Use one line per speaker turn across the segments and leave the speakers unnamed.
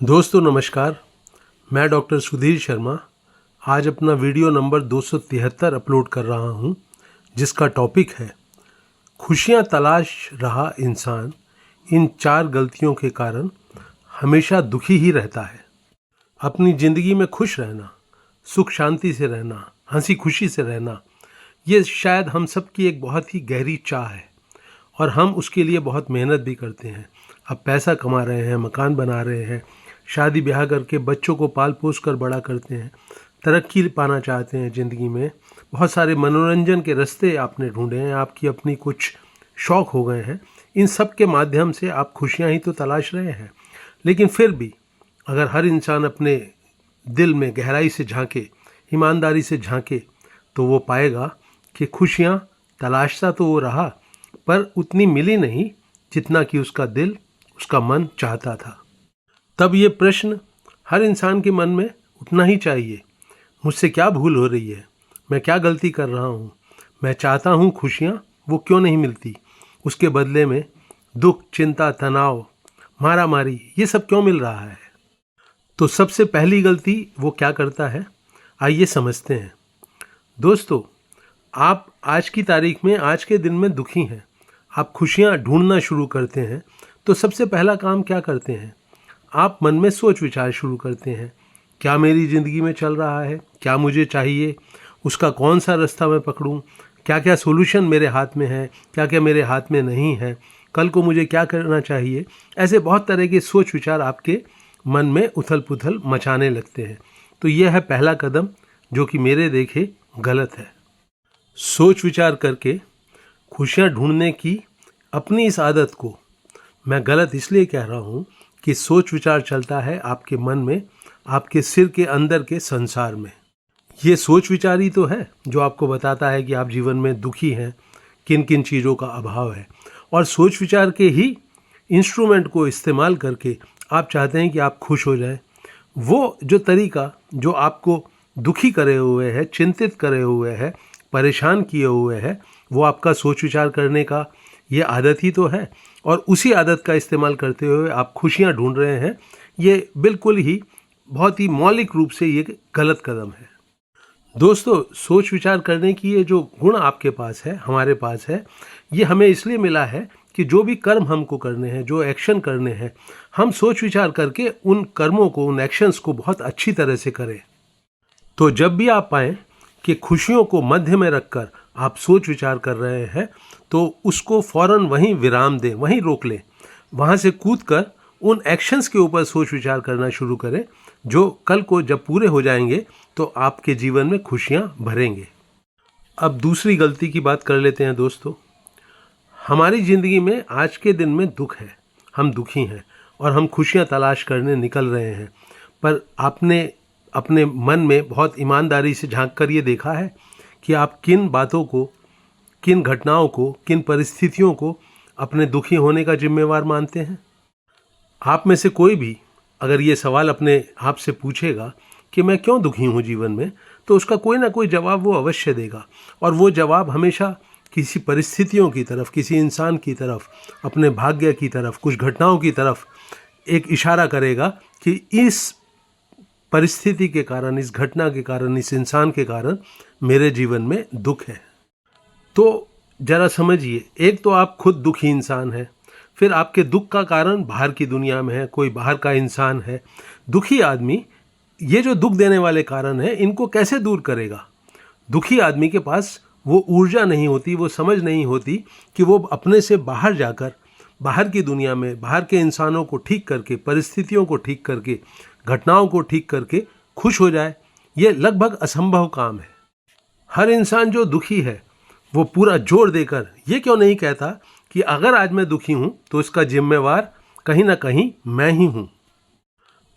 दोस्तों नमस्कार। मैं डॉक्टर सुधीर शर्मा आज अपना वीडियो नंबर 273 अपलोड कर रहा हूँ, जिसका टॉपिक है खुशियाँ तलाश रहा इंसान इन 4 गलतियों के कारण हमेशा दुखी ही रहता है। अपनी ज़िंदगी में खुश रहना, सुख शांति से रहना, हंसी खुशी से रहना, ये शायद हम सब की एक बहुत ही गहरी चाह है और हम उसके लिए बहुत मेहनत भी करते हैं। अब पैसा कमा रहे हैं, मकान बना रहे हैं, शादी ब्याह करके बच्चों को पाल पोस कर बड़ा करते हैं, तरक्की पाना चाहते हैं ज़िंदगी में। बहुत सारे मनोरंजन के रास्ते आपने ढूंढे हैं, आपकी अपनी कुछ शौक़ हो गए हैं। इन सब के माध्यम से आप खुशियाँ ही तो तलाश रहे हैं। लेकिन फिर भी अगर हर इंसान अपने दिल में गहराई से झांके, ईमानदारी से झांके, तो वो पाएगा कि खुशियाँ तलाशता तो वो रहा, पर उतनी मिली नहीं जितना कि उसका दिल, उसका मन चाहता था। तब ये प्रश्न हर इंसान के मन में उठना ही चाहिए, मुझसे क्या भूल हो रही है, मैं क्या गलती कर रहा हूँ, मैं चाहता हूँ खुशियाँ, वो क्यों नहीं मिलती, उसके बदले में दुख, चिंता, तनाव, मारा मारी, ये सब क्यों मिल रहा है। तो सबसे पहली गलती वो क्या करता है, आइए समझते हैं। दोस्तों, आप आज की तारीख में, आज के दिन में दुखी हैं, आप खुशियाँ ढूंढना शुरू करते हैं, तो सबसे पहला काम क्या करते हैं, आप मन में सोच विचार शुरू करते हैं। क्या मेरी ज़िंदगी में चल रहा है, क्या मुझे चाहिए, उसका कौन सा रास्ता मैं पकड़ूं, क्या क्या सोल्यूशन मेरे हाथ में है, क्या क्या मेरे हाथ में नहीं है, कल को मुझे क्या करना चाहिए। ऐसे बहुत तरह के सोच विचार आपके मन में उथल पुथल मचाने लगते हैं। तो यह है पहला कदम, जो कि मेरे देखे गलत है। सोच विचार करके खुशियाँ ढूंढने की अपनी इस आदत को मैं गलत इसलिए कह रहा हूँ कि सोच विचार चलता है आपके मन में, आपके सिर के अंदर के संसार में। ये सोच विचार ही तो है जो आपको बताता है कि आप जीवन में दुखी हैं, किन किन चीज़ों का अभाव है। और सोच विचार के ही इंस्ट्रूमेंट को इस्तेमाल करके आप चाहते हैं कि आप खुश हो जाएं। वो जो तरीका जो आपको दुखी करे हुए है, चिंतित करे हुए है, परेशान किए हुए है, वो आपका सोच विचार करने का ये आदत ही तो है। और उसी आदत का इस्तेमाल करते हुए आप खुशियाँ ढूंढ रहे हैं। ये बिल्कुल ही बहुत ही मौलिक रूप से ये गलत कदम है। दोस्तों, सोच विचार करने की ये जो गुण आपके पास है, हमारे पास है, ये हमें इसलिए मिला है कि जो भी कर्म हमको करने हैं, जो एक्शन करने हैं, हम सोच विचार करके उन कर्मों को, उन एक्शंस को बहुत अच्छी तरह से करें। तो जब भी आप पाएँ कि खुशियों को मध्य में रखकर आप सोच विचार कर रहे हैं, तो उसको फौरन वहीं विराम दें, वहीं रोक लें। वहाँ से कूदकर उन एक्शंस के ऊपर सोच विचार करना शुरू करें, जो कल को जब पूरे हो जाएंगे तो आपके जीवन में खुशियाँ भरेंगे। अब दूसरी गलती की बात कर लेते हैं। दोस्तों, हमारी ज़िंदगी में आज के दिन में दुख है, हम दुखी हैं और हम खुशियाँ तलाश करने निकल रहे हैं। पर आपने अपने मन में बहुत ईमानदारी से झांक कर ये देखा है कि आप किन बातों को, किन घटनाओं को, किन परिस्थितियों को अपने दुखी होने का जिम्मेवार मानते हैं। आप में से कोई भी अगर ये सवाल अपने आप से पूछेगा कि मैं क्यों दुखी हूँ जीवन में, तो उसका कोई ना कोई जवाब वो अवश्य देगा। और वो जवाब हमेशा किसी परिस्थितियों की तरफ, किसी इंसान की तरफ, अपने भाग्य की तरफ, कुछ घटनाओं की तरफ एक इशारा करेगा कि इस परिस्थिति के कारण, इस घटना के कारण, इस इंसान के कारण मेरे जीवन में दुख है। तो जरा समझिए, एक तो आप खुद दुखी इंसान हैं, फिर आपके दुख का कारण बाहर की दुनिया में है, कोई बाहर का इंसान है। दुखी आदमी ये जो दुख देने वाले कारण है, इनको कैसे दूर करेगा। दुखी आदमी के पास वो ऊर्जा नहीं होती, वो समझ नहीं होती कि वो अपने से बाहर जाकर, बाहर की दुनिया में, बाहर के इंसानों को ठीक करके, परिस्थितियों को ठीक करके, घटनाओं को ठीक करके खुश हो जाए। ये लगभग असंभव काम है। हर इंसान जो दुखी है वो पूरा जोर देकर ये क्यों नहीं कहता कि अगर आज मैं दुखी हूँ तो इसका जिम्मेवार कहीं ना कहीं मैं ही हूँ,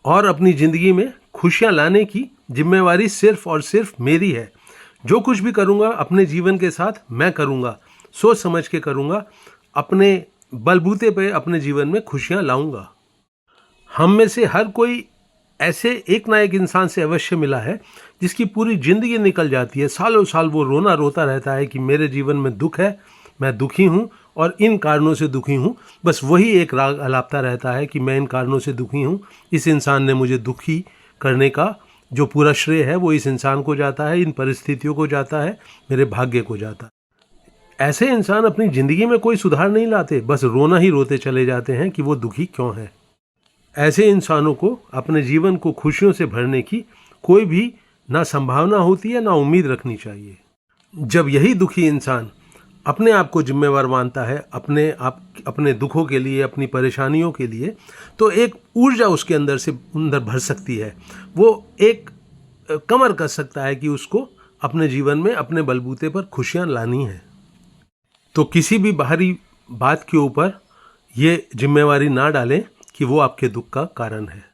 और अपनी ज़िंदगी में खुशियाँ लाने की जिम्मेवारी सिर्फ और सिर्फ मेरी है। जो कुछ भी करूँगा अपने जीवन के साथ मैं करूँगा, सोच समझ के करूँगा, अपने बलबूते पे अपने जीवन में खुशियाँ लाऊंगा। हम में से हर कोई ऐसे एक ना एक इंसान से अवश्य मिला है जिसकी पूरी ज़िंदगी निकल जाती है, सालों साल वो रोना रोता रहता है कि मेरे जीवन में दुख है, मैं दुखी हूँ और इन कारणों से दुखी हूँ, बस वही एक राग अलापता रहता है कि मैं इन कारणों से दुखी हूँ, इस इंसान ने मुझे दुखी करने का जो पूरा श्रेय है वो इस इंसान को जाता है, इन परिस्थितियों को जाता है, मेरे भाग्य को जाता है। ऐसे इंसान अपनी ज़िंदगी में कोई सुधार नहीं लाते, बस रोना ही रोते चले जाते हैं कि वो दुखी क्यों है। ऐसे इंसानों को अपने जीवन को खुशियों से भरने की कोई भी ना संभावना होती है ना उम्मीद रखनी चाहिए। जब यही दुखी इंसान अपने आप को जिम्मेवार मानता है अपने दुखों के लिए, अपनी परेशानियों के लिए, तो एक ऊर्जा उसके अंदर भर सकती है। वो एक कमर कस सकता है कि उसको अपने जीवन में अपने बलबूते पर खुशियां लानी है। तो किसी भी बाहरी बात के ऊपर ये जिम्मेवारी ना डालें कि वो आपके दुख का कारण है।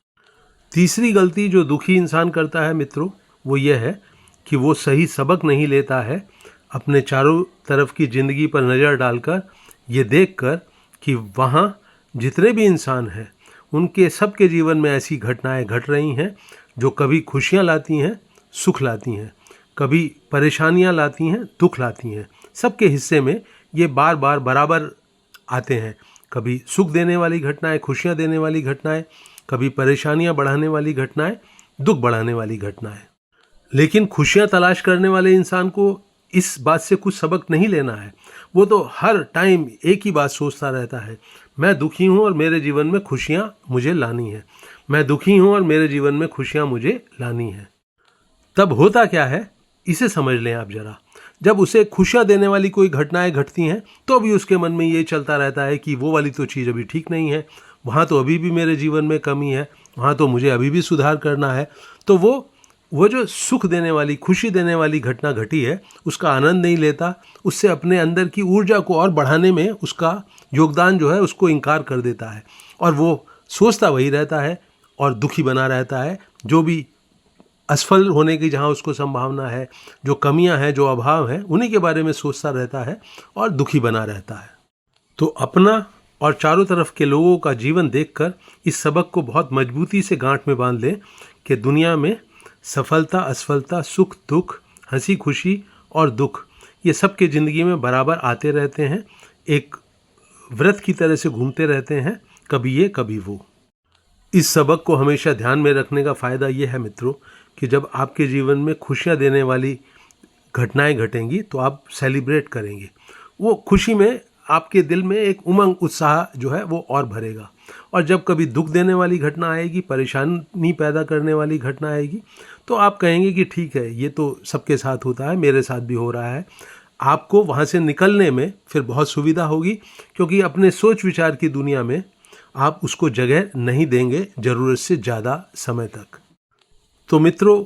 तीसरी गलती जो दुखी इंसान करता है मित्रों, वो ये है कि वो सही सबक नहीं लेता है अपने चारों तरफ की ज़िंदगी पर नज़र डालकर, ये देखकर कि वहाँ जितने भी इंसान हैं उनके सबके जीवन में ऐसी घटनाएं घट रही हैं जो कभी खुशियाँ लाती हैं, सुख लाती हैं, कभी परेशानियाँ लाती हैं, दुख लाती हैं। सबके हिस्से में ये बार बार बराबर आते हैं। कभी सुख देने वाली घटनाएं, खुशियाँ देने वाली घटनाएं, कभी परेशानियाँ बढ़ाने वाली घटनाएं, दुख बढ़ाने वाली घटनाएं। लेकिन खुशियाँ तलाश करने वाले इंसान को इस बात से कुछ सबक नहीं लेना है। वो तो हर टाइम एक ही बात सोचता रहता है, मैं दुखी हूँ और मेरे जीवन में खुशियाँ मुझे लानी है, मैं दुखी हूँ और मेरे जीवन में खुशियाँ मुझे लानी है। तब होता क्या है, इसे समझ लें आप जरा। जब उसे खुशियाँ देने वाली कोई घटनाएं घटती हैं तो भी उसके मन में ये चलता रहता है कि वो वाली तो चीज़ अभी ठीक नहीं है, वहाँ तो अभी भी मेरे जीवन में कमी है, वहाँ तो मुझे अभी भी सुधार करना है। तो वो जो सुख देने वाली, खुशी देने वाली घटना घटी है उसका आनंद नहीं लेता, उससे अपने अंदर की ऊर्जा को और बढ़ाने में उसका योगदान जो है उसको इनकार कर देता है, और वो सोचता वही रहता है और दुखी बना रहता है। जो भी असफल होने की जहाँ उसको संभावना है, जो कमियां हैं, जो अभाव हैं, उन्हीं के बारे में सोचता रहता है और दुखी बना रहता है। तो अपना और चारों तरफ के लोगों का जीवन देखकर इस सबक को बहुत मजबूती से गांठ में बांध लें कि दुनिया में सफलता, असफलता, सुख, दुख, हंसी, खुशी और दुख, ये सब के ज़िंदगी में बराबर आते रहते हैं, एक व्रत की तरह से घूमते रहते हैं, कभी ये कभी वो। इस सबक को हमेशा ध्यान में रखने का फ़ायदा ये है मित्रों कि जब आपके जीवन में खुशियाँ देने वाली घटनाएं घटेंगी तो आप सेलिब्रेट करेंगे। वो खुशी में आपके दिल में एक उमंग, उत्साह जो है वो और भरेगा। और जब कभी दुख देने वाली घटना आएगी, परेशानी पैदा करने वाली घटना आएगी, तो आप कहेंगे कि ठीक है, ये तो सबके साथ होता है, मेरे साथ भी हो रहा है। आपको वहाँ से निकलने में फिर बहुत सुविधा होगी, क्योंकि अपने सोच विचार की दुनिया में आप उसको जगह नहीं देंगे ज़रूरत से ज़्यादा समय तक। तो मित्रों,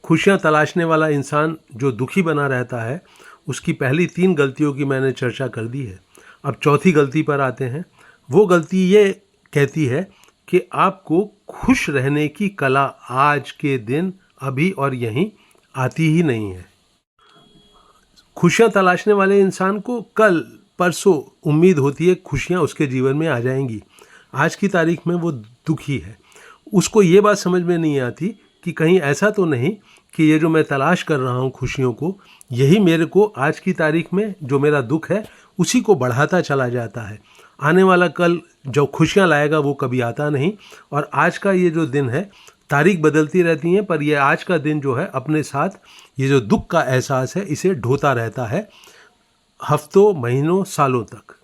खुशियाँ तलाशने वाला इंसान जो दुखी बना रहता है, उसकी पहली 3 गलतियों की मैंने चर्चा कर दी है। अब चौथी गलती पर आते हैं। वो गलती ये कहती है कि आपको खुश रहने की कला आज के दिन, अभी और यहीं आती ही नहीं है। खुशियाँ तलाशने वाले इंसान को कल परसों उम्मीद होती है खुशियाँ उसके जीवन में आ जाएंगी। आज की तारीख में वो दुखी है। उसको ये बात समझ में नहीं आती कि कहीं ऐसा तो नहीं कि ये जो मैं तलाश कर रहा हूँ खुशियों को, यही मेरे को आज की तारीख में जो मेरा दुख है उसी को बढ़ाता चला जाता है। आने वाला कल जो खुशियाँ लाएगा वो कभी आता नहीं, और आज का ये जो दिन है, तारीख बदलती रहती हैं पर ये आज का दिन जो है अपने साथ ये जो दुख का एहसास है इसे ढोता रहता है हफ्तों, महीनों, सालों तक।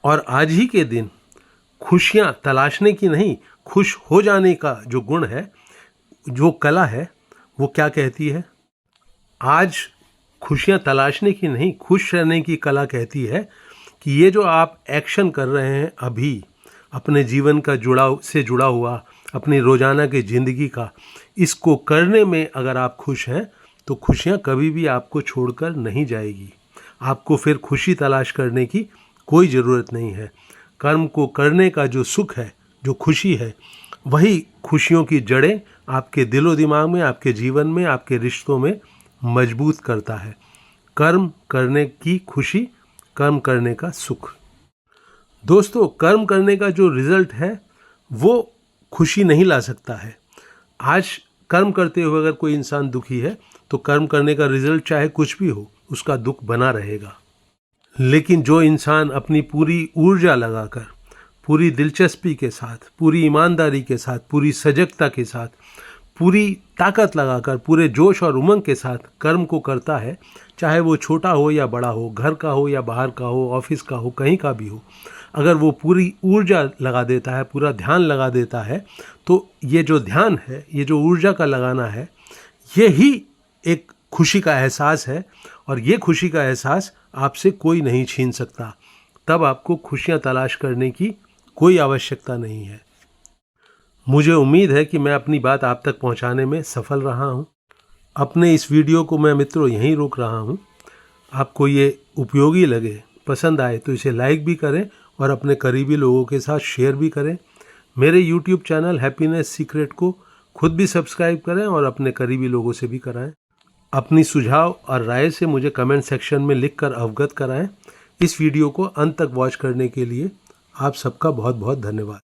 और आज ही के दिन खुशियाँ तलाशने की नहीं, खुश हो जाने का जो गुण है, जो कला है, वो क्या कहती है? आज खुशियाँ तलाशने की नहीं, खुश रहने की कला कहती है कि ये जो आप एक्शन कर रहे हैं अभी, अपने जीवन का जुड़ा हुआ, अपनी रोज़ाना की ज़िंदगी का, इसको करने में अगर आप खुश हैं तो खुशियाँ कभी भी आपको छोड़कर नहीं जाएगी। आपको फिर खुशी तलाश करने की कोई ज़रूरत नहीं है। कर्म को करने का जो सुख है, जो खुशी है, वही खुशियों की जड़ें आपके दिलो दिमाग में, आपके जीवन में, आपके रिश्तों में मजबूत करता है। कर्म करने की खुशी, कर्म करने का सुख। दोस्तों, कर्म करने का जो रिजल्ट है वो खुशी नहीं ला सकता है। आज कर्म करते हुए अगर कोई इंसान दुखी है तो कर्म करने का रिजल्ट चाहे कुछ भी हो, उसका दुख बना रहेगा। लेकिन जो इंसान अपनी पूरी ऊर्जा लगाकर, पूरी दिलचस्पी के साथ, पूरी ईमानदारी के साथ, पूरी सजगता के साथ, पूरी ताकत लगाकर, पूरे जोश और उमंग के साथ कर्म को करता है, चाहे वो छोटा हो या बड़ा हो, घर का हो या बाहर का हो, ऑफिस का हो, कहीं का भी हो, अगर वो पूरी ऊर्जा लगा देता है, पूरा ध्यान लगा देता है, तो ये जो ध्यान है, ये जो ऊर्जा का लगाना है, ये ही एक खुशी का एहसास है। और ये खुशी का एहसास आपसे कोई नहीं छीन सकता। तब आपको खुशियाँ तलाश करने की कोई आवश्यकता नहीं है। मुझे उम्मीद है कि मैं अपनी बात आप तक पहुंचाने में सफल रहा हूं। अपने इस वीडियो को मैं मित्रों यहीं रोक रहा हूं। आपको ये उपयोगी लगे, पसंद आए तो इसे लाइक भी करें और अपने करीबी लोगों के साथ शेयर भी करें। मेरे यूट्यूब चैनल हैप्पीनेस सीक्रेट को खुद भी सब्सक्राइब करें और अपने करीबी लोगों से भी कराएं। अपनी सुझाव और राय से मुझे कमेंट सेक्शन में लिखकर अवगत कराएं। इस वीडियो को अंत तक वॉच करने के लिए आप सबका बहुत बहुत धन्यवाद।